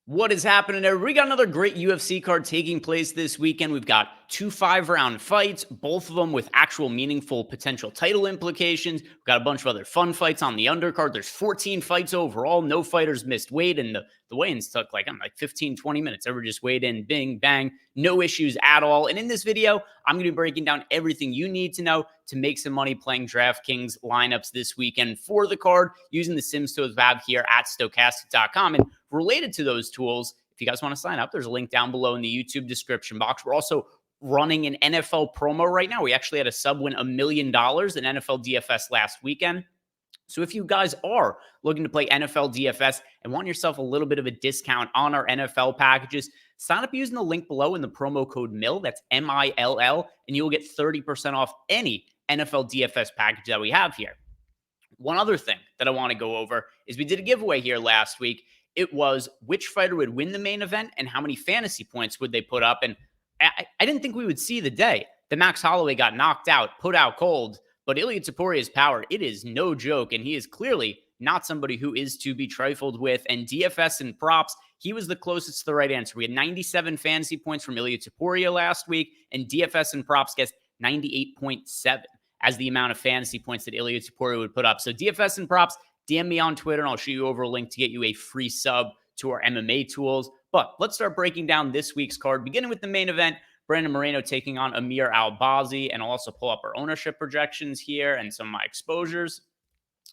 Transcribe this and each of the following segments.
What is happening there? We got another great UFC card taking place this weekend. We've got two 5-round fights, both of them with actual meaningful potential title implications. We've got a bunch of other fun fights on the undercard. There's 14 fights overall. No fighters missed weight, and the weigh-ins took like 15, 20 minutes. Everyone just weighed in, bing, bang, no issues at all. And in this video, I'm going to be breaking down everything you need to know to make some money playing DraftKings lineups this weekend for the card using the Sims tools we have here at Stokastic.com. And related to those tools, if you guys want to sign up, there's a link down below in the YouTube description box. We're also running an NFL promo right now. We actually had a sub win $1 million in NFL DFS last weekend. So if you guys are looking to play NFL DFS and want yourself a little bit of a discount on our NFL packages, sign up using the link below in the promo code MILL, that's MILL, and you'll get 30% off any NFL DFS package that we have here. One other thing that I want to go over is we did a giveaway here last week. It was which fighter would win the main event and how many fantasy points would they put up. And I didn't think we would see the day that Max Holloway got knocked out, put out cold. But Ilia Topuria's power, it is no joke, and he is clearly not somebody who is to be trifled with. And DFS and props, he was the closest to the right answer. We had 97 fantasy points from Ilia Topuria last week, and DFS and props gets 98.7 as the amount of fantasy points that Ilia Topuria would put up. So DFS and props, DM me on Twitter, and I'll shoot you over a link to get you a free sub to our MMA tools. But let's start breaking down this week's card, beginning with the main event. Brandon Moreno taking on Amir Albazi, and I'll also pull up our ownership projections here and some of my exposures.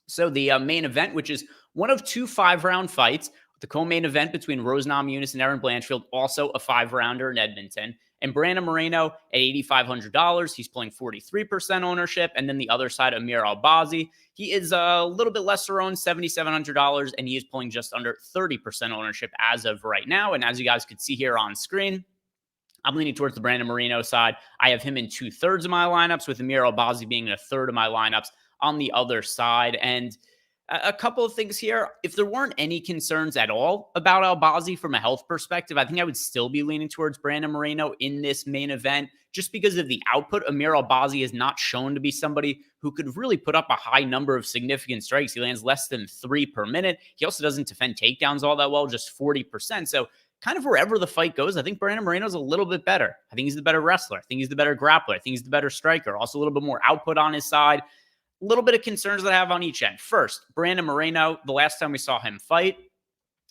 So the main event, which is one of two 5-round fights, the co-main event between Rose Namajunas and Erin Blanchfield, also a 5-rounder in Edmonton. And Brandon Moreno at $8,500, he's playing 43% ownership. And then the other side, Amir Albazi, he is a little bit lesser owned, $7,700, and he is pulling just under 30% ownership as of right now. And as you guys could see here on screen, I'm leaning towards the Brandon Moreno side. I have him in 2/3 of my lineups, with Amir Albazi being in 1/3 of my lineups on the other side. And a couple of things here. If there weren't any concerns at all about Albazi from a health perspective, I think I would still be leaning towards Brandon Moreno in this main event, just because of the output. Amir Albazi is not shown to be somebody who could really put up a high number of significant strikes. He lands less than 3 per minute. He also doesn't defend takedowns all that well, just 40%. So kind of wherever the fight goes, I think Brandon Moreno's a little bit better. I think he's the better wrestler. I think he's the better grappler. I think he's the better striker. Also a little bit more output on his side. A little bit of concerns that I have on each end. First, Brandon Moreno, the last time we saw him fight,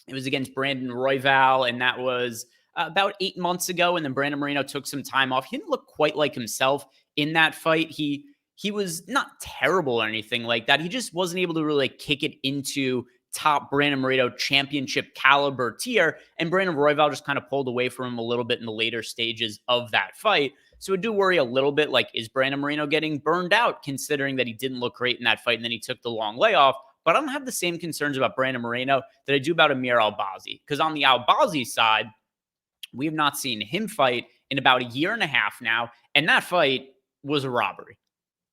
it was against Brandon Royval, and that was about 8 months ago. And then Brandon Moreno took some time off. He didn't look quite like himself in that fight. He was not terrible or anything like that. He just wasn't able to really kick it into top Brandon Moreno championship caliber tier, and Brandon Royval just kind of pulled away from him a little bit in the later stages of that fight. So I do worry a little bit, like, is Brandon Moreno getting burned out, considering that he didn't look great in that fight and then he took the long layoff? But I don't have the same concerns about Brandon Moreno that I do about Amir Albazi, because on the Albazi side, we have not seen him fight in about 1.5 years now, and that fight was a robbery.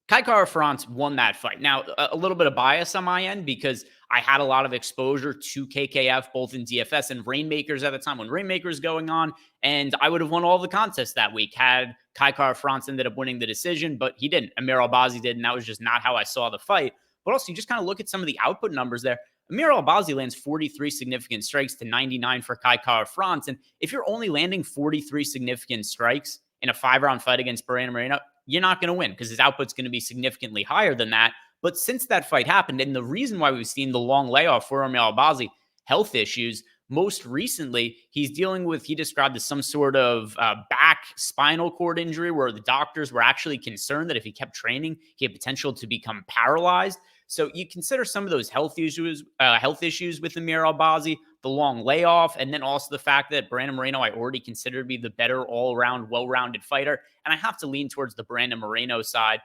Kai Kara-France won that fight. Now, a little bit of bias on my end, because I had a lot of exposure to KKF, both in DFS and Rainmakers at the time when Rainmakers going on, and I would have won all the contests that week had Kai Kara-France ended up winning the decision, but he didn't. Amir Albazi did, and that was just not how I saw the fight. But also, you just kind of look at some of the output numbers there. Amir Albazi lands 43 significant strikes to 99 for Kai Kara-France, and if you're only landing 43 significant strikes in a 5-round fight against Brandon Moreno, you're not going to win, because his output's going to be significantly higher than that. But since that fight happened, and the reason why we've seen the long layoff for Amir Albazi, health issues, most recently, he's dealing with, he described as some sort of back spinal cord injury, where the doctors were actually concerned that if he kept training, he had potential to become paralyzed. So you consider some of those health issues with Amir Albazi, the long layoff, and then also the fact that Brandon Moreno I already consider to be the better all-around, well-rounded fighter, and I have to lean towards the Brandon Moreno side.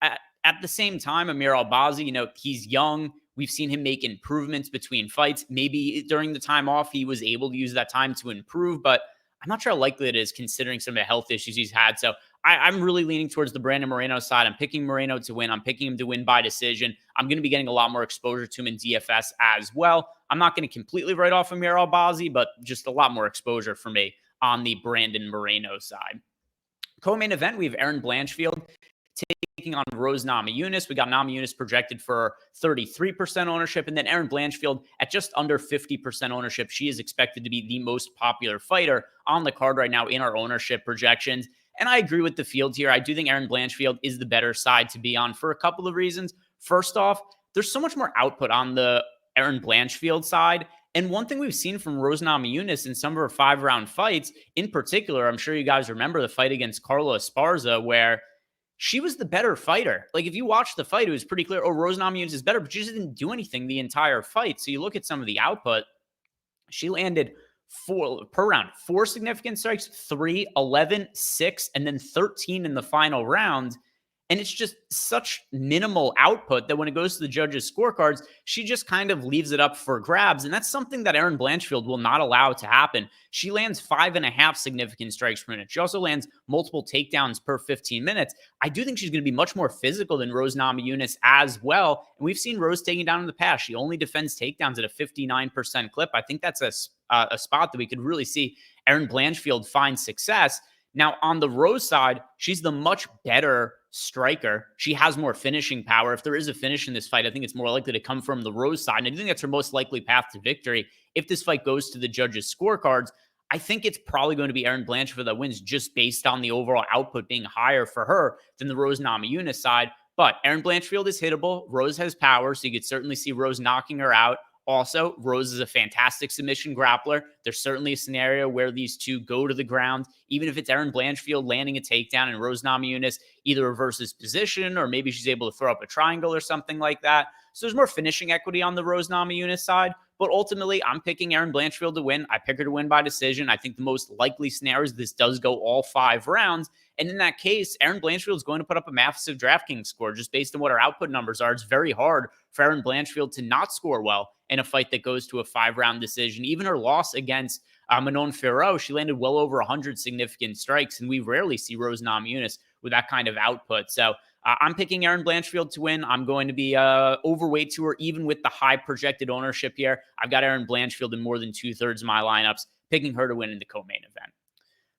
At the same time, Amir Albazi, he's young. We've seen him make improvements between fights. Maybe during the time off, he was able to use that time to improve, but I'm not sure how likely it is, considering some of the health issues he's had. So I'm really leaning towards the Brandon Moreno side. I'm picking Moreno to win. I'm picking him to win by decision. I'm going to be getting a lot more exposure to him in DFS as well. I'm not going to completely write off Amir Albazi, but just a lot more exposure for me on the Brandon Moreno side. Co-main event, we have Erin Blanchfield taking on Rose Namajunas. We got Namajunas projected for 33% ownership, and then Erin Blanchfield at just under 50% ownership. She is expected to be the most popular fighter on the card right now in our ownership projections. And I agree with the field here. I do think Erin Blanchfield is the better side to be on for a couple of reasons. First off, there's so much more output on the Erin Blanchfield side. And one thing we've seen from Rose Namajunas in some of her 5-round fights, in particular, I'm sure you guys remember the fight against Carla Esparza, where she was the better fighter. Like, if you watch the fight, it was pretty clear, oh, Rose Namajunas is better, but she just didn't do anything the entire fight. So you look at some of the output, she landed 4 per round, 4 significant strikes, 3, 11, 6, and then 13 in the final round. And it's just such minimal output that when it goes to the judges' scorecards, she just kind of leaves it up for grabs. And that's something that Erin Blanchfield will not allow to happen. She lands 5.5 significant strikes per minute. She also lands multiple takedowns per 15 minutes. I do think she's going to be much more physical than Rose Namajunas as well. And we've seen Rose taking down in the past. She only defends takedowns at a 59% clip. I think that's a spot that we could really see Erin Blanchfield find success. Now, on the Rose side, she's the much better striker. She has more finishing power. If there is a finish in this fight, I think it's more likely to come from the Rose side. And I do think that's her most likely path to victory. If this fight goes to the judges' scorecards, I think it's probably going to be Erin Blanchfield that wins just based on the overall output being higher for her than the Rose Namajunas side. But Erin Blanchfield is hittable. Rose has power, so you could certainly see Rose knocking her out. Also, Rose is a fantastic submission grappler. There's certainly a scenario where these two go to the ground, even if it's Erin Blanchfield landing a takedown and Rose Namajunas either reverses position or maybe she's able to throw up a triangle or something like that. So there's more finishing equity on the Rose Namajunas side. But ultimately, I'm picking Erin Blanchfield to win. I pick her to win by decision. I think the most likely scenario is this does go all 5 rounds. And in that case, Erin Blanchfield is going to put up a massive DraftKings score just based on what her output numbers are. It's very hard for Erin Blanchfield to not score well in a fight that goes to a 5-round decision. Even her loss against Manon Fiorot, she landed well over 100 significant strikes, and we rarely see Rose Namajunas with that kind of output. So I'm picking Erin Blanchfield to win. I'm going to be overweight to her, even with the high projected ownership here. I've got Erin Blanchfield in more than 2/3 of my lineups, picking her to win in the co-main event.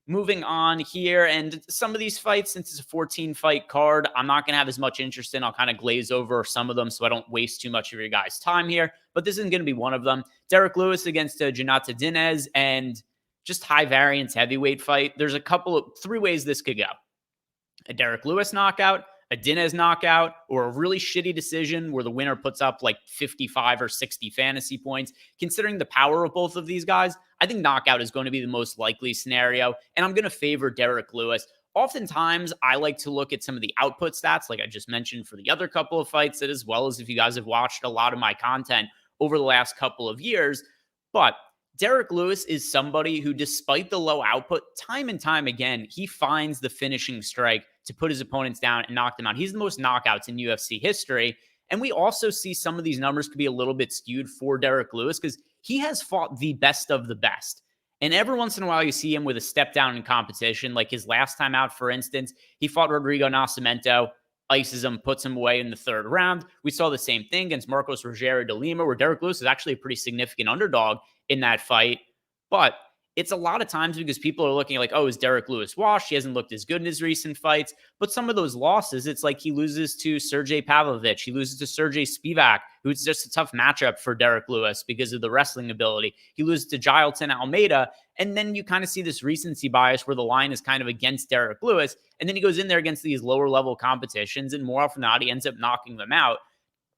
Moving on here, and some of these fights, since it's a 14-fight card, I'm not going to have as much interest in. I'll kind of glaze over some of them so I don't waste too much of your guys' time here, but this isn't going to be one of them. Derrick Lewis against Jhonata Diniz, and just high variance heavyweight fight. There's 3 ways this could go. A Derrick Lewis knockout, a Diniz knockout, or a really shitty decision where the winner puts up like 55 or 60 fantasy points. Considering the power of both of these guys, I think knockout is going to be the most likely scenario, and I'm going to favor Derrick Lewis. Oftentimes, I like to look at some of the output stats, like I just mentioned for the other couple of fights, as well as if you guys have watched a lot of my content over the last couple of years. But Derrick Lewis is somebody who, despite the low output, time and time again, he finds the finishing strike to put his opponents down and knock them out. He's the most knockouts in UFC history. And we also see some of these numbers could be a little bit skewed for Derrick Lewis because he has fought the best of the best. And every once in a while, you see him with a step down in competition. Like his last time out, for instance, he fought Rodrigo Nascimento, ices him, puts him away in the 3rd round. We saw the same thing against Marcos Rogério de Lima, where Derrick Lewis is actually a pretty significant underdog in that fight. But it's a lot of times because people are looking like, oh, is Derrick Lewis washed? He hasn't looked as good in his recent fights. But some of those losses, it's like he loses to Sergey Pavlovich. He loses to Sergey Spivak, who's just a tough matchup for Derrick Lewis because of the wrestling ability. He loses to Jailton Almeida. And then you kind of see this recency bias where the line is kind of against Derrick Lewis. And then he goes in there against these lower level competitions. And more often than not, he ends up knocking them out.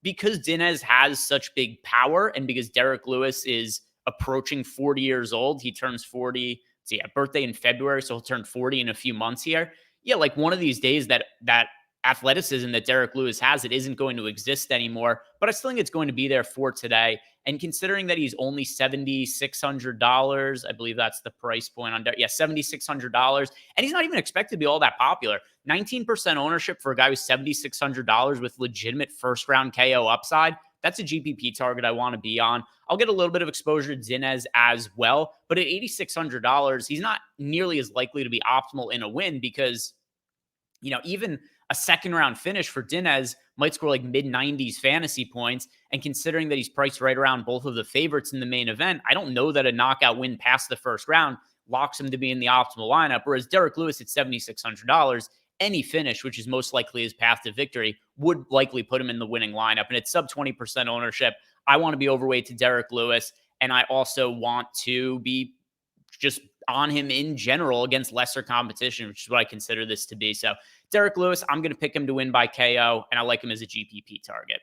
Because Diniz has such big power and because Derrick Lewis is approaching 40 years old. He turns 40, birthday in February, so he'll turn 40 in a few months here. Yeah, like one of these days that athleticism that Derrick Lewis has, it isn't going to exist anymore, but I still think it's going to be there for today. And considering that he's only $7,600, I believe that's the price point on Derrick. Yeah, $7,600. And he's not even expected to be all that popular. 19% ownership for a guy who's $7,600 with legitimate first-round KO upside. That's a GPP target I want to be on. I'll get a little bit of exposure to Diniz as well, but at $8,600, he's not nearly as likely to be optimal in a win because, even a 2nd-round finish for Diniz might score like mid-90s fantasy points. And considering that he's priced right around both of the favorites in the main event, I don't know that a knockout win past the 1st round locks him to be in the optimal lineup. Whereas Derrick Lewis at $7,600, any finish, which is most likely his path to victory, would likely put him in the winning lineup. And it's sub 20% ownership. I want to be overweight to Derrick Lewis. And I also want to be just on him in general against lesser competition, which is what I consider this to be. So Derrick Lewis, I'm going to pick him to win by KO, and I like him as a GPP target.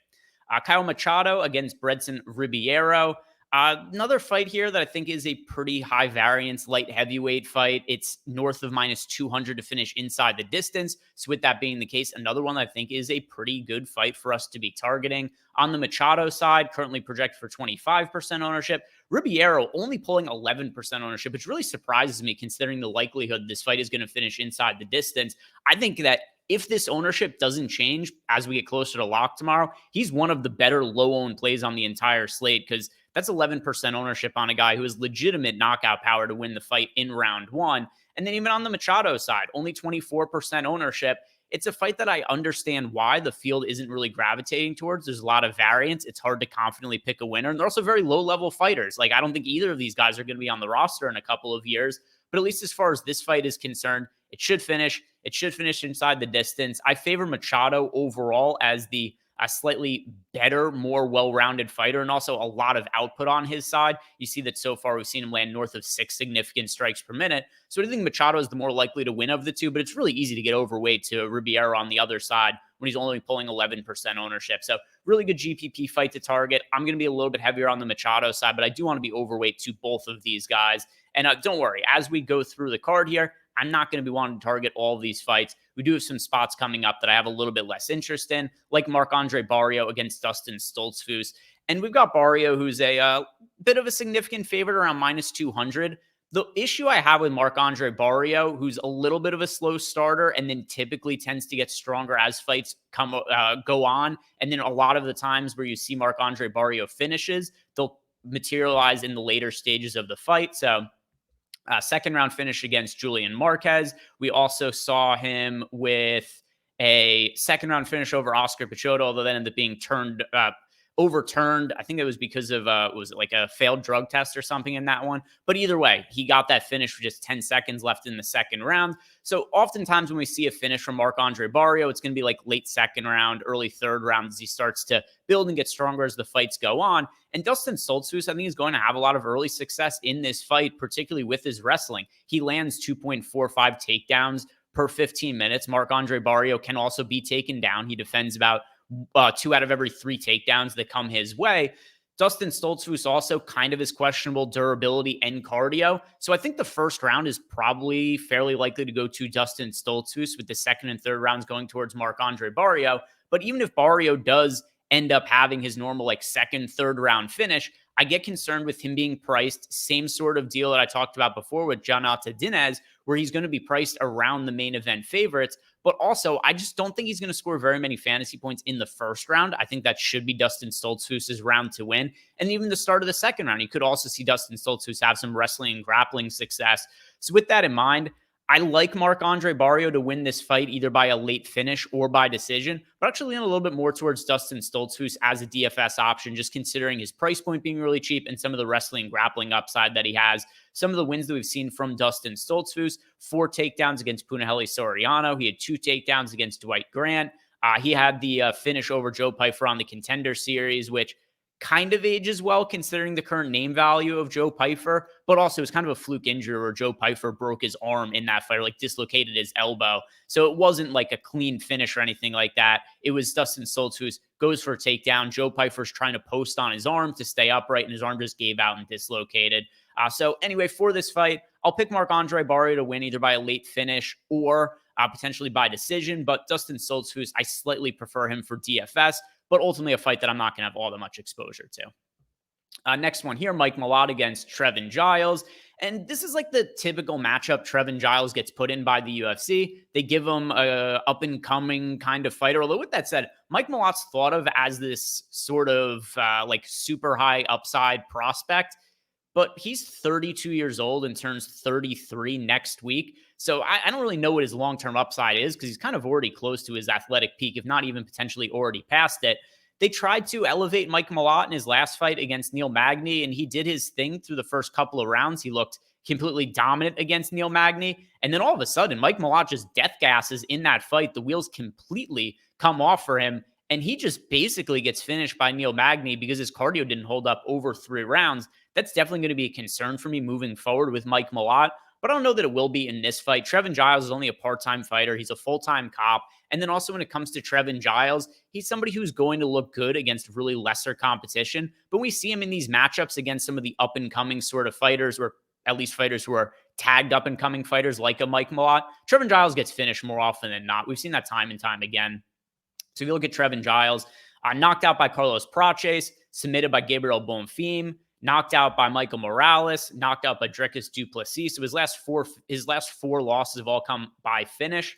Kyle Machado against Bredson Ribeiro. Another fight here that I think is a pretty high variance light heavyweight fight. It's north of minus 200 to finish inside the distance. So with that being the case, another one I think is a pretty good fight for us to be targeting. On the Machado side, currently projected for 25% ownership. Ribeiro only pulling 11% ownership, which really surprises me considering the likelihood this fight is going to finish inside the distance. I think that if this ownership doesn't change as we get closer to lock tomorrow, he's one of the better low-owned plays on the entire slate because that's 11% ownership on a guy who has legitimate knockout power to win the fight in round one. And then even on the Machado side, only 24% ownership. It's a fight that I understand why the field isn't really gravitating towards. There's a lot of variance. It's hard to confidently pick a winner. And they're also very low-level fighters. Like, I don't think either of these guys are going to be on the roster in a couple of years. But at least as far as this fight is concerned, it should finish. It should finish inside the distance. I favor Machado overall as the slightly better, more well-rounded fighter, and also a lot of output on his side. You see that so far we've seen him land north of 6 significant strikes per minute. So I think Machado is the more likely to win of the two, but it's really easy to get overweight to Ribeiro on the other side when he's only pulling 11% ownership. So really good GPP fight to target. I'm going to be a little bit heavier on the Machado side, but I do want to be overweight to both of these guys. And don't worry, as we go through the card here, I'm not going to be wanting to target all of these fights. We do have some spots coming up that I have a little bit less interest in, like Marc-Andre Barriault against Dustin Stoltzfus. And we've got Bariault, who's a bit of a significant favorite around minus 200. The issue I have with Marc-Andre Barriault, who's a little bit of a slow starter and then typically tends to get stronger as fights go on. And then a lot of the times where you see Marc-Andre Barriault finishes, they'll materialize in the later stages of the fight. So second round finish against Julian Marquez. We also saw him with a second round finish over Oscar Pichotto, although that ended up being overturned. I think it was because of, was it like a failed drug test or something in that one? But either way, he got that finish with just 10 seconds left in the second round. So oftentimes when we see a finish from Marc-Andre Barriault, it's going to be like late second round, early third round as he starts to build and get stronger as the fights go on. And Dustin Stoltzfus, I think, is going to have a lot of early success in this fight, particularly with his wrestling. He lands 2.45 takedowns per 15 minutes. Marc-Andre Barriault can also be taken down. He defends about 2 out of every 3 takedowns that come his way. Dustin Stoltzfus also kind of is questionable durability and cardio. So I think the first round is probably fairly likely to go to Dustin Stoltzfus, with the second and third rounds going towards Marc-Andre Barriault. But even if Bariault does end up having his normal like second, third round finish, I get concerned with him being priced. Same sort of deal that I talked about before with Jhonata Diniz, where he's going to be priced around the main event favorites. But also, I just don't think he's going to score very many fantasy points in the first round. I think that should be Dustin Stoltzfus' round to win. And even the start of the second round, you could also see Dustin Stoltzfus have some wrestling and grappling success. So with that in mind, I like Marc-Andre Barriault to win this fight either by a late finish or by decision, but actually lean a little bit more towards Dustin Stoltzfus as a DFS option, just considering his price point being really cheap and some of the wrestling and grappling upside that he has. Some of the wins that we've seen from Dustin Stoltzfus: 4 takedowns against Punahele Soriano. He had 2 takedowns against Dwight Grant. He had the finish over Joe Pyfer on the Contender Series, which kind of ages well considering the current name value of Joe Pyfer, but also it was kind of a fluke injury where Joe Pyfer broke his arm in that fight, or like dislocated his elbow. So it wasn't like a clean finish or anything like that. It was Dustin Stoltzfus goes for a takedown. Joe Pyfer's trying to post on his arm to stay upright, and his arm just gave out and dislocated. So anyway, for this fight, I'll pick Marc-Andre Barriault to win either by a late finish or potentially by decision. But Dustin Stoltzfus, I slightly prefer him for DFS, but ultimately a fight that I'm not going to have all that much exposure to. Next one here, Mike Malott against Trevin Giles. And this is like the typical matchup Trevin Giles gets put in by the UFC. They give him a up-and-coming kind of fighter. Although with that said, Mike Malott's thought of as this sort of like super high upside prospect, but he's 32 years old and turns 33 next week. So I don't really know what his long-term upside is because he's kind of already close to his athletic peak, if not even potentially already past it. they tried to elevate Mike Malott in his last fight against Neil Magny, and he did his thing through the first couple of rounds. He looked completely dominant against Neil Magny. And then all of a sudden, Mike Malott just death gasses in that fight. The wheels completely come off for him. And he just basically gets finished by Neil Magny because his cardio didn't hold up over 3 rounds. That's definitely going to be a concern for me moving forward with Mike Malott. But I don't know that it will be in this fight. Trevin Giles is only a part-time fighter. He's a full-time cop. And then also when it comes to Trevin Giles, he's somebody who's going to look good against really lesser competition. But we see him in these matchups against some of the up-and-coming sort of fighters, or at least fighters who are tagged up-and-coming fighters like a Mike Malott. Trevin Giles gets finished more often than not. We've seen that time and time again. So if you look at Trevin Giles, knocked out by Carlos Praches, submitted by Gabriel Bonfim, knocked out by Michael Morales, knocked out by Dricus du Plessis. So his last four losses have all come by finish.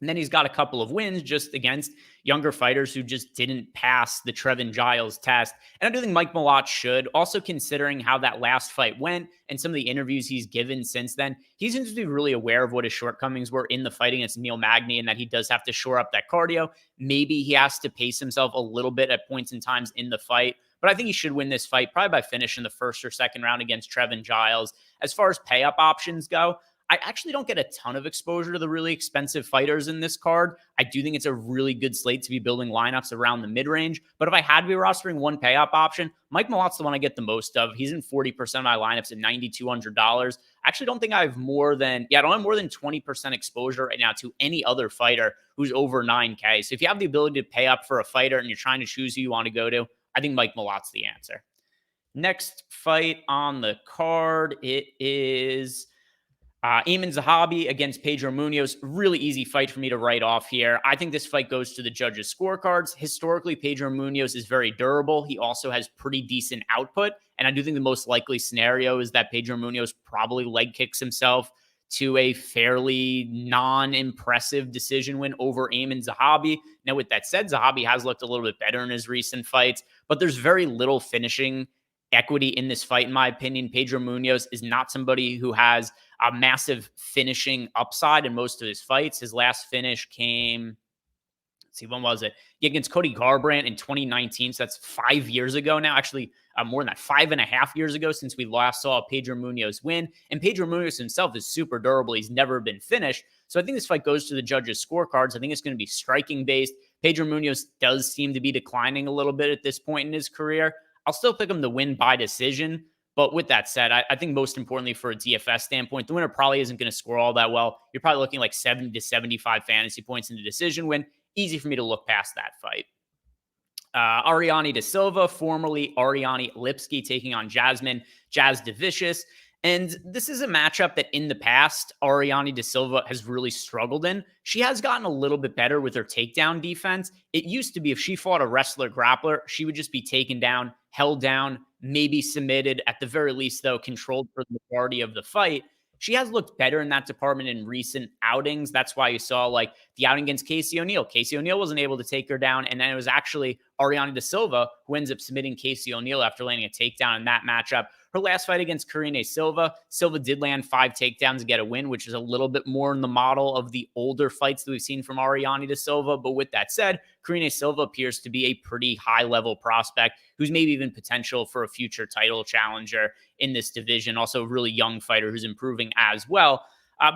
And then he's got a couple of wins just against younger fighters who just didn't pass the Trevin Giles test. And I do think Mike Malott should, also considering how that last fight went and some of the interviews he's given since then. He seems to be really aware of what his shortcomings were in the fight against Neil Magny and that he does have to shore up that cardio. Maybe he has to pace himself a little bit at points and times in the fight. But I think he should win this fight probably by finish in the first or second round against Trevin Giles. As far as pay-up options go, I actually don't get a ton of exposure to the really expensive fighters in this card. I do think it's a really good slate to be building lineups around the mid-range. But if I had to be rostering one pay-up option, Mike Malott's the one I get the most of. He's in 40% of my lineups at $9,200. I actually don't think I have more than 20% exposure right now to any other fighter who's over 9K. So if you have the ability to pay up for a fighter and you're trying to choose who you want to go to, I think Mike Malott's the answer. Next fight on the card, it is Eamon Zahabi against Pedro Munhoz. Really easy fight for me to write off here. I think this fight goes to the judges' scorecards. Historically, Pedro Munhoz is very durable. He also has pretty decent output. And I do think the most likely scenario is that Pedro Munhoz probably leg kicks himself to a fairly non-impressive decision win over Eamon Zahabi. Now, with that said, Zahabi has looked a little bit better in his recent fights, but there's very little finishing equity in this fight, in my opinion. Pedro Munhoz is not somebody who has a massive finishing upside in most of his fights. His last finish came, let's see, when was it? Against Cody Garbrandt in 2019. So that's 5 years ago now. Actually, more than that, 5.5 years ago since we last saw Pedro Munhoz win. And Pedro Munhoz himself is super durable. He's never been finished. So I think this fight goes to the judges' scorecards. I think it's going to be striking based. Pedro Munhoz does seem to be declining a little bit at this point in his career. I'll still pick him to win by decision. But with that said, I think most importantly for a DFS standpoint, the winner probably isn't going to score all that well. You're probably looking like 70 to 75 fantasy points in the decision win. Easy for me to look past that fight. Ariane De Silva, formerly Ariane Lipski, taking on Jasudavicius. And this is a matchup that in the past, Ariane De Silva has really struggled in. She has gotten a little bit better with her takedown defense. It used to be if she fought a wrestler grappler, she would just be taken down, held down, maybe submitted, at the very least, though, controlled for the majority of the fight. She has looked better in that department in recent outings. That's why you saw like the outing against Casey O'Neill. Casey O'Neill wasn't able to take her down. And then it was actually Ariane De Silva who ends up submitting Casey O'Neill after landing a takedown in that matchup. Her last fight against Karine Silva did land 5 takedowns to get a win, which is a little bit more in the model of the older fights that we've seen from Ariane De Silva. But with that said, Karine Silva appears to be a pretty high-level prospect who's maybe even potential for a future title challenger in this division. Also a really young fighter who's improving as well.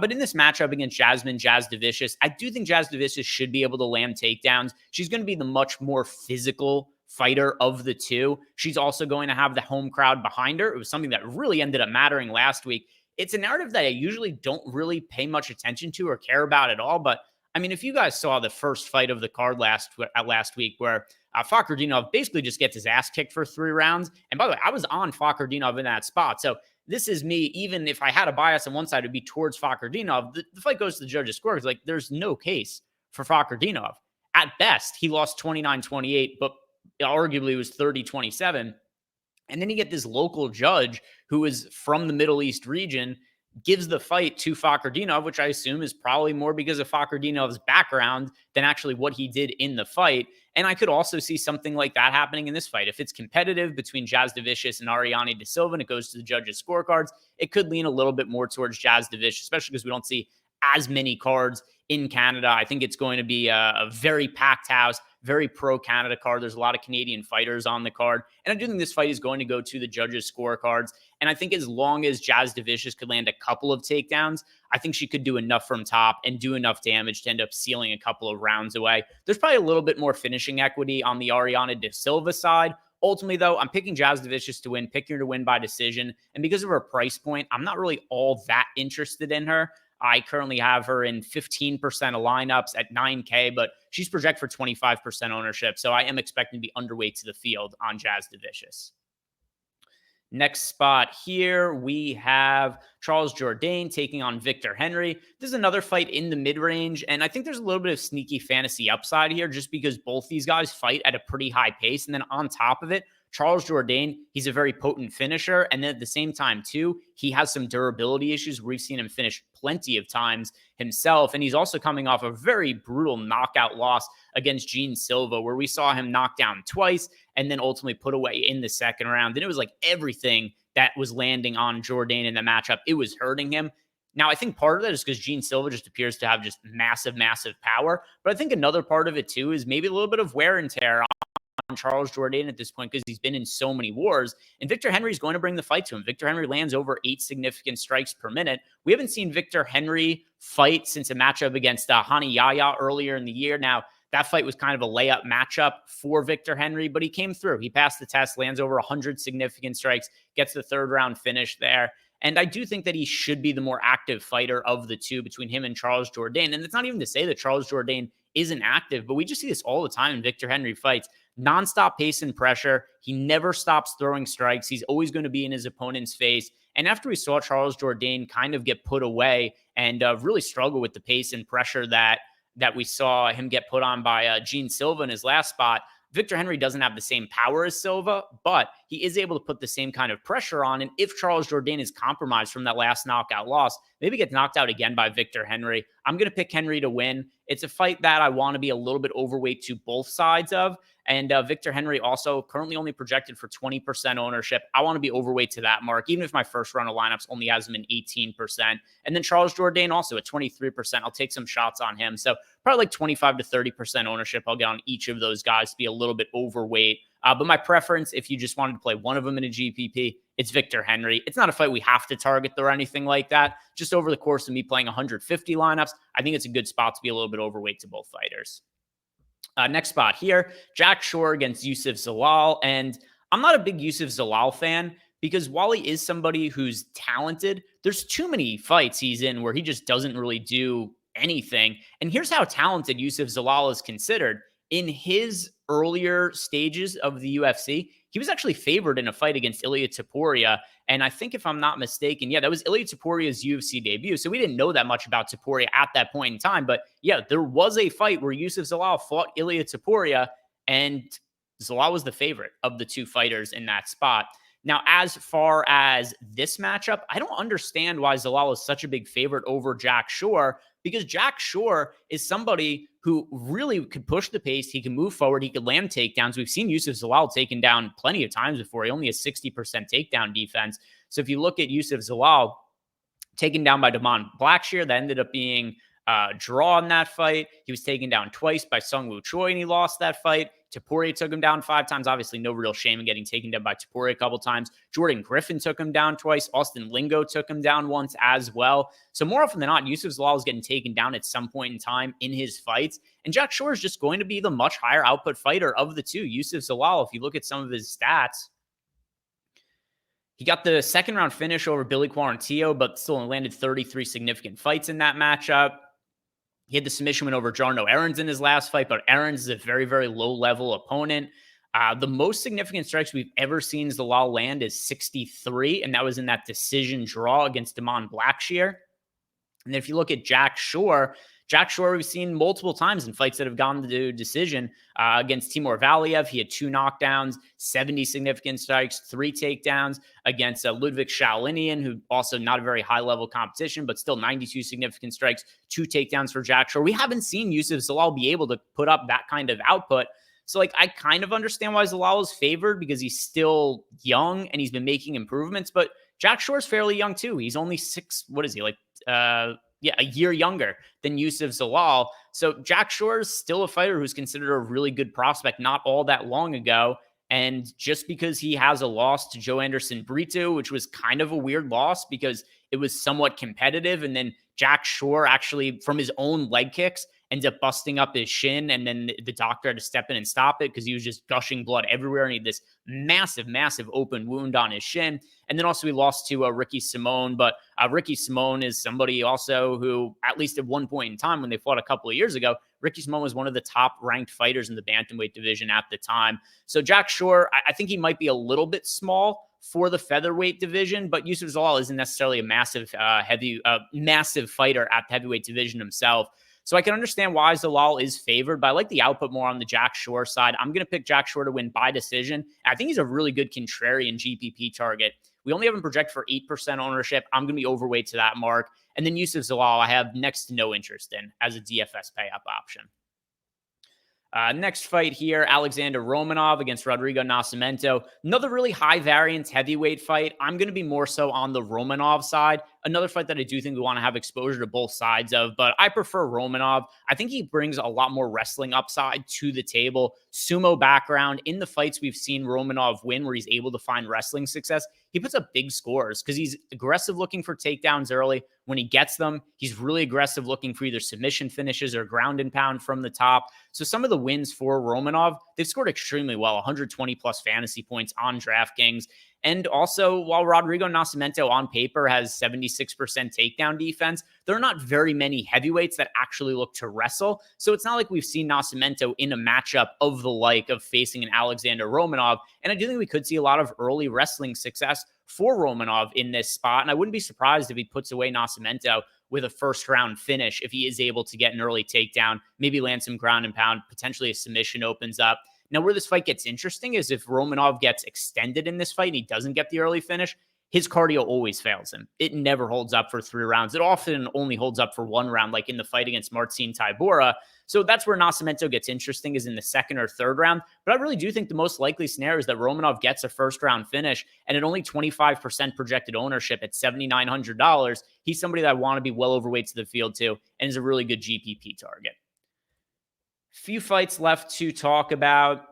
But in this matchup against Jasudavicius, I do think Jasudavicius should be able to land takedowns. She's going to be the much more physical fighter of the two. She's also going to have the home crowd behind her. It was something that really ended up mattering last week. It's a narrative that I usually don't really pay much attention to or care about at all. But I mean, if you guys saw the first fight of the card last week where Fakhretdinov basically just gets his ass kicked for 3 rounds. And by the way, I was on Fakhretdinov in that spot. So this is me, even if I had a bias on one side, it would be towards Fakhretdinov. The fight goes to the judges' score. It's like, there's no case for Fakhretdinov. At best, he lost 29-28, but arguably it was 30-27. And then you get this local judge who is from the Middle East region, gives the fight to Fakhretdinov, which I assume is probably more because of Fakhretdinov's background than actually what he did in the fight. And I could also see something like that happening in this fight. If it's competitive between Jasudavicius and Ariane De Silva and it goes to the judges' scorecards, it could lean a little bit more towards Jasudavicius, especially because we don't see as many cards in Canada. I think it's going to be a very packed house, very pro-Canada card. There's a lot of Canadian fighters on the card. And I do think this fight is going to go to the judges' scorecards. And I think as long as Jasudavicius could land a couple of takedowns, I think she could do enough from top and do enough damage to end up sealing a couple of rounds away. There's probably a little bit more finishing equity on the Ariana De Silva side. Ultimately, though, I'm picking Jasudavicius to win, picking her to win by decision. And because of her price point, I'm not really all that interested in her. I currently have her in 15% of lineups at 9K, but she's projected for 25% ownership. So I am expecting to be underweight to the field on Jasudavicius. Next spot here, we have Charles Jourdain taking on Victor Henry. This is another fight in the mid-range, and I think there's a little bit of sneaky fantasy upside here just because both these guys fight at a pretty high pace. And then on top of it, Charles Jourdain, he's a very potent finisher. And then at the same time, too, he has some durability issues. We've seen him finish plenty of times himself. And he's also coming off a very brutal knockout loss against Gene Silva, where we saw him knock down twice and then ultimately put away in the second round. And it was like everything that was landing on Jourdain in the matchup, it was hurting him. Now, I think part of that is because Gene Silva just appears to have just massive, massive power. But I think another part of it, too, is maybe a little bit of wear and tear on Charles Jourdain at this point because he's been in so many wars. And Victor Henry is going to bring the fight to him. Victor Henry lands over 8 significant strikes per minute. We haven't seen Victor Henry fight since a matchup against Hani Yahya earlier in the year. Now, that fight was kind of a layup matchup for Victor Henry, but he came through. He passed the test, lands over 100 significant strikes, gets the third round finish there. And I do think that he should be the more active fighter of the two between him and Charles Jourdain. And it's not even to say that Charles Jourdain isn't active, but we just see this all the time in Victor Henry fights. Nonstop pace and pressure. He never stops throwing strikes. He's always going to be in his opponent's face. And after we saw Charles Jourdain kind of get put away and really struggle with the pace and pressure that we saw him get put on by Gene Silva in his last spot, Victor Henry doesn't have the same power as Silva, but he is able to put the same kind of pressure on. And if Charles Jourdain is compromised from that last knockout loss, maybe gets knocked out again by Victor Henry, I'm going to pick Henry to win. It's a fight that I want to be a little bit overweight to both sides of. And Victor Henry also currently only projected for 20% ownership. I want to be overweight to that mark, even if my first run of lineups only has him in 18%. And then Charles Jourdain also at 23%. I'll take some shots on him. So probably like 25 to 30% ownership I'll get on each of those guys to be a little bit overweight. But my preference, if you just wanted to play one of them in a GPP, it's Victor Henry. It's not a fight we have to target or anything like that. Just over the course of me playing 150 lineups, I think it's a good spot to be a little bit overweight to both fighters. Next spot here, Jack Shore against Youssef Zalal. And I'm not a big Youssef Zalal fan because while he is somebody who's talented, there's too many fights he's in where he just doesn't really do anything. And here's how talented Youssef Zalal is considered. In his earlier stages of the UFC, he was actually favored in a fight against Ilia Topuria. And I think if I'm not mistaken, that was Ilia Topuria's UFC debut. So we didn't know that much about Topuria at that point in time. But there was a fight where Youssef Zalal fought Ilia Topuria, and Zalal was the favorite of the two fighters in that spot. Now, as far as this matchup, I don't understand why Zalal is such a big favorite over Jack Shore, because Jack Shore is somebody who really could push the pace. He can move forward. He could land takedowns. We've seen Youssef Zalal taken down plenty of times before. He only has 60% takedown defense. So if you look at Youssef Zalal taken down by Damon Blackshear, that ended up being a draw in that fight. He was taken down twice by Sungwoo Choi, and he lost that fight. Topuria took him down 5 times. Obviously, no real shame in getting taken down by Topuria a couple times. Jordan Griffin took him down twice. Austin Lingo took him down once as well. So more often than not, Youssef Zalal is getting taken down at some point in time in his fights. And Jack Shore is just going to be the much higher output fighter of the two. Youssef Zalal, if you look at some of his stats, he got the second round finish over Billy Quarantillo, but still landed 33 significant fights in that matchup. He had the submission win over Jarno Aarons in his last fight, but Aarons is a very, very low-level opponent. The most significant strikes we've ever seen Zalal land is 63, and that was in that decision draw against Damon Blackshear. And if you look at Jack Shore we've seen multiple times in fights that have gone to decision against Timur Valiev. He had 2 knockdowns, 70 significant strikes, 3 takedowns against Ludwig Shaolinian, who also not a very high-level competition, but still 92 significant strikes, 2 takedowns for Jack Shore. We haven't seen Youssef Zalal be able to put up that kind of output. So, I kind of understand why Zalal is favored because he's still young and he's been making improvements, but Jack Shore's fairly young too. He's only 6, a year younger than Yusuf Zalal. So Jack Shore is still a fighter who's considered a really good prospect not all that long ago. And just because he has a loss to Joe Anderson Brito, which was kind of a weird loss because it was somewhat competitive, and then Jack Shore actually, from his own leg kicks, ends up busting up his shin, and then the doctor had to step in and stop it because he was just gushing blood everywhere, and he had this massive, massive open wound on his shin. And then also we lost to Ricky Simone, but Ricky Simone is somebody also who, at least at one point in time when they fought a couple of years ago, Ricky Simone was one of the top-ranked fighters in the bantamweight division at the time. So Jack Shore, I think he might be a little bit small for the featherweight division, but Yusuf Zalal isn't necessarily a massive massive fighter at the heavyweight division himself. So I can understand why Zalal is favored, but I like the output more on the Jack Shore side. I'm going to pick Jack Shore to win by decision. I think he's a really good contrarian GPP target. We only have him projected for 8% ownership. I'm going to be overweight to that mark. And then Yusuf Zalal, I have next to no interest in as a DFS pay-up option. Next fight here, Alexander Romanov against Rodrigo Nascimento. Another really high variance heavyweight fight. I'm going to be more so on the Romanov side. Another fight that I do think we want to have exposure to both sides of, but I prefer Romanov. I think he brings a lot more wrestling upside to the table. Sumo background. In the fights we've seen Romanov win where he's able to find wrestling success, he puts up big scores because he's aggressive looking for takedowns early. When he gets them, he's really aggressive looking for either submission finishes or ground and pound from the top. So some of the wins for Romanov, they've scored extremely well, 120 plus fantasy points on DraftKings. And also, while Rodrigo Nascimento on paper has 76% takedown defense, there are not very many heavyweights that actually look to wrestle. So it's not like we've seen Nascimento in a matchup of the like of facing an Alexander Romanov. And I do think we could see a lot of early wrestling success for Romanov in this spot. And I wouldn't be surprised if he puts away Nascimento with a first round finish if he is able to get an early takedown, maybe land some ground and pound, potentially a submission opens up. Now, where this fight gets interesting is if Romanov gets extended in this fight and he doesn't get the early finish, his cardio always fails him. It never holds up for 3 rounds. It often only holds up for 1 round, like in the fight against Marcin Tybura. So that's where Nascimento gets interesting, is in the 2nd or 3rd round. But I really do think the most likely scenario is that Romanov gets a first round finish, and at only 25% projected ownership at $7,900, he's somebody that I want to be well overweight to the field to, and is a really good GPP target. Few fights left to talk about.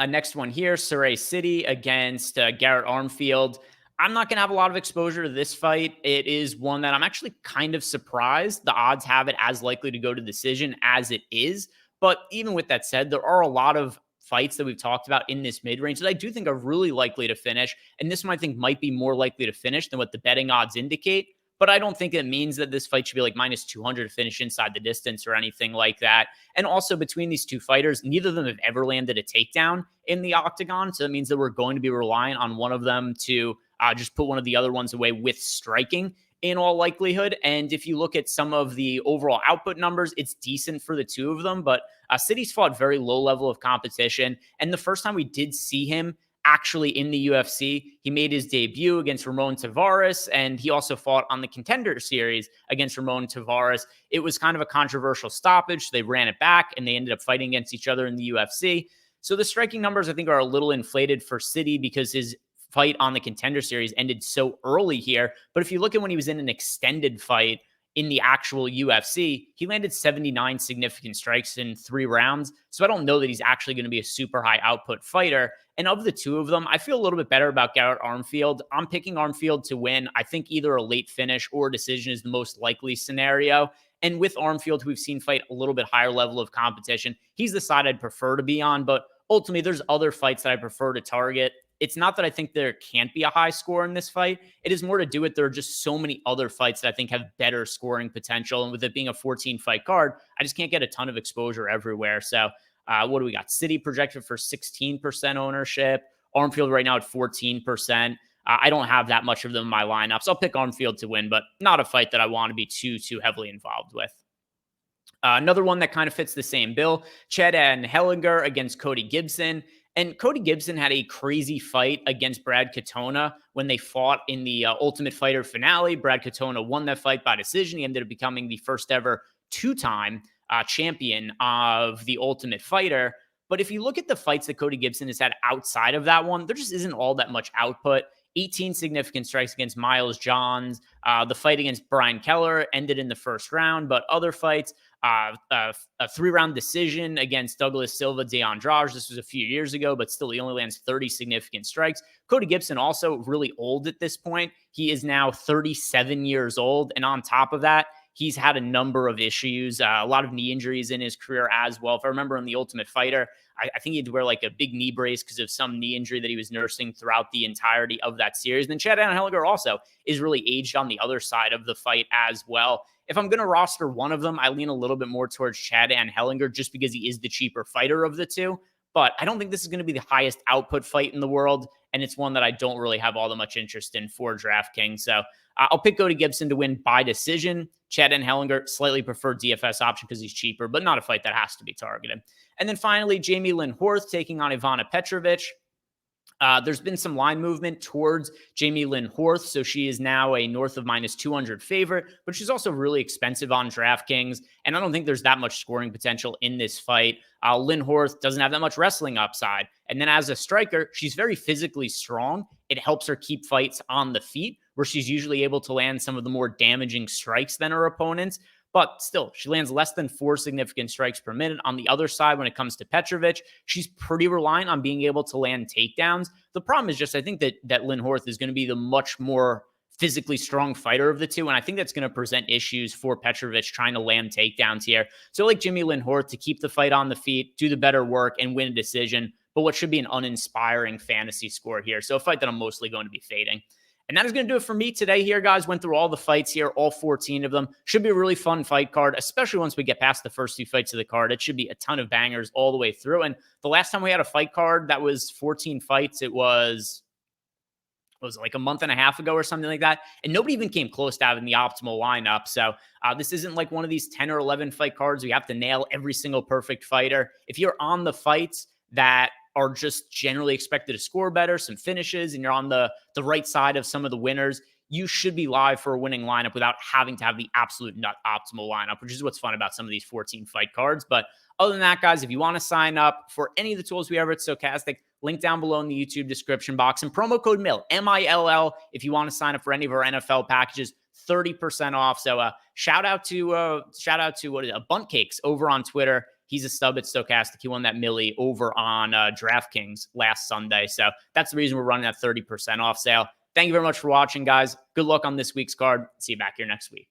Next one here, Surrey City against Garrett Armfield. I'm not going to have a lot of exposure to this fight. It is one that I'm actually kind of surprised the odds have it as likely to go to decision as it is. But even with that said, there are a lot of fights that we've talked about in this mid-range that I do think are really likely to finish. And this one I think might be more likely to finish than what the betting odds indicate. But I don't think it means that this fight should be like minus 200 to finish inside the distance or anything like that. And also between these two fighters, neither of them have ever landed a takedown in the octagon. So that means that we're going to be relying on one of them to just put one of the other ones away with striking in all likelihood. And if you look at some of the overall output numbers, it's decent for the two of them. But City's fought very low level of competition. And the first time we did see him actually in the UFC, he made his debut against Ramon Tavares, and he also fought on the Contender Series against Ramon Tavares. It was kind of a controversial stoppage. So they ran it back, and they ended up fighting against each other in the UFC. So the striking numbers, I think, are a little inflated for City because his fight on the Contender Series ended so early here. But if you look at when he was in an extended fight in the actual UFC, he landed 79 significant strikes in 3 rounds. So I don't know that he's actually going to be a super high output fighter. And of the two of them, I feel a little bit better about Garrett Armfield. I'm picking Armfield to win. I think either a late finish or a decision is the most likely scenario. And with Armfield, who we've seen fight a little bit higher level of competition, he's the side I'd prefer to be on. But ultimately, there's other fights that I prefer to target. It's not that I think there can't be a high score in this fight. It is more to do with there are just so many other fights that I think have better scoring potential. And with it being a 14-fight card, I just can't get a ton of exposure everywhere. So what do we got? City projected for 16% ownership. Armfield right now at 14%. I don't have that much of them in my lineup, so I'll pick Armfield to win, but not a fight that I want to be too heavily involved with. Another one that kind of fits the same bill, Chet Anheliger against Cody Gibson. And Cody Gibson had a crazy fight against Brad Katona when they fought in the Ultimate Fighter finale. Brad Katona won that fight by decision. He ended up becoming the first ever 2-time champion of the Ultimate Fighter. But if you look at the fights that Cody Gibson has had outside of that one, there just isn't all that much output. 18 significant strikes against Miles Johns. The fight against Brian Keller ended in the first round, but other fights, a 3-round decision against Douglas Silva de Andrade. This was a few years ago, but still he only lands 30 significant strikes. Cody Gibson also really old at this point. He is now 37 years old. And on top of that, he's had a number of issues, a lot of knee injuries in his career as well. If I remember in The Ultimate Fighter, I think he had to wear like a big knee brace because of some knee injury that he was nursing throughout the entirety of that series. And then Chad Anheliger also is really aged on the other side of the fight as well. If I'm going to roster one of them, I lean a little bit more towards Chad Anheliger just because he is the cheaper fighter of the two. But I don't think this is going to be the highest output fight in the world. And it's one that I don't really have all that much interest in for DraftKings. So I'll pick Cody Gibson to win by decision. Chad Anheliger, slightly preferred DFS option because he's cheaper, but not a fight that has to be targeted. And then finally, Jamie Lynn Horth taking on Ivana Petrovic. There's been some line movement towards Jamie Lynn Horth, so she is now a north of -200 favorite, but she's also really expensive on DraftKings, and I don't think there's that much scoring potential in this fight. Lynn Horth doesn't have that much wrestling upside, and then as a striker, she's very physically strong. It helps her keep fights on the feet, where she's usually able to land some of the more damaging strikes than her opponents. But still, she lands less than 4 significant strikes per minute. On the other side, when it comes to Petrovic, she's pretty reliant on being able to land takedowns. The problem is just, I think that Lynn Horth is going to be the much more physically strong fighter of the two. And I think that's going to present issues for Petrovic trying to land takedowns here. So like Jimmy Lynn Horth to keep the fight on the feet, do the better work, and win a decision. But what should be an uninspiring fantasy score here. So a fight that I'm mostly going to be fading. And that is going to do it for me today here, guys. Went through all the fights here, all 14 of them. Should be a really fun fight card, especially once we get past the first 2 fights of the card. It should be a ton of bangers all the way through. And the last time we had a fight card that was 14 fights, it was like a month and a half ago or something like that. And nobody even came close to having the optimal lineup. So this isn't like one of these 10 or 11 fight cards where you have to nail every single perfect fighter. If you're on the fights that are just generally expected to score better, some finishes, and you're on the right side of some of the winners, you should be live for a winning lineup without having to have the absolute nut optimal lineup, which is what's fun about some of these 14 fight cards. But other than that, guys, if you want to sign up for any of the tools we have at Stokastic, link down below in the YouTube description box, and promo code MILL, M-I-L-L, if you want to sign up for any of our NFL packages, 30% off. So shout out to what is it, Bunt Cakes over on Twitter. He's a stub at Stokastic. He won that milli over on DraftKings last Sunday. So that's the reason we're running that 30% off sale. Thank you very much for watching, guys. Good luck on this week's card. See you back here next week.